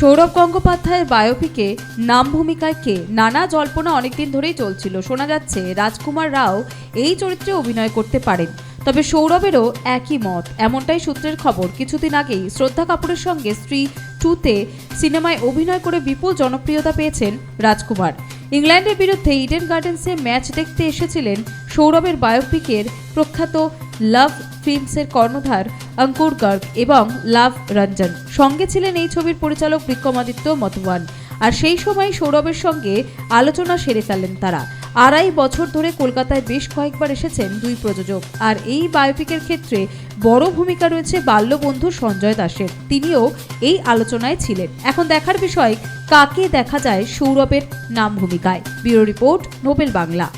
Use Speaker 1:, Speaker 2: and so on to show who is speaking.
Speaker 1: সৌরভ গঙ্গোপাধ্যায়ের বায়োপিকে নাম ভূমিকায় কে? নানা জল্পনা অনেকদিন ধরেই চলছিল। শোনা যাচ্ছে রাজকুমার রাও এই চরিত্রে অভিনয় করতে পারেন, তবে সৌরভেরও একই মত। এমনটাই সূত্রের খবর। কিছুদিন আগেই শ্রদ্ধা কাপুরের সঙ্গে স্ত্রী 2-তে সিনেমায় অভিনয় করে বিপুল জনপ্রিয়তা পেয়েছেন রাজকুমার। ইংল্যান্ডের বিরুদ্ধে ইডেন গার্ডেন্সে ম্যাচ দেখতে এসেছিলেন সৌরভের বায়োপিকের প্রখ্যাত লাভ ফিল্মসের কর্ণধার অঙ্কুর গর্গ এবং লাভ রঞ্জন। সঙ্গে ছিলেন এই ছবির পরিচালক বিক্রমাদিত্য মতওয়ান। আর সেই সময় সৌরভের সঙ্গে আলোচনা সেরে ফেলেন তারা। 2.5 বছর ধরে কলকাতায় বেশ কয়েকবার এসেছেন দুই প্রযোজক। আর এই বায়োপিকের ক্ষেত্রে বড় ভূমিকা রয়েছে বাল্যবন্ধু সঞ্জয় দাসের। তিনিও এই আলোচনায় ছিলেন। এখন দেখার বিষয় কাকে দেখা যায় সৌরভের নাম ভূমিকায়। Bureau report, Nobel Bangla.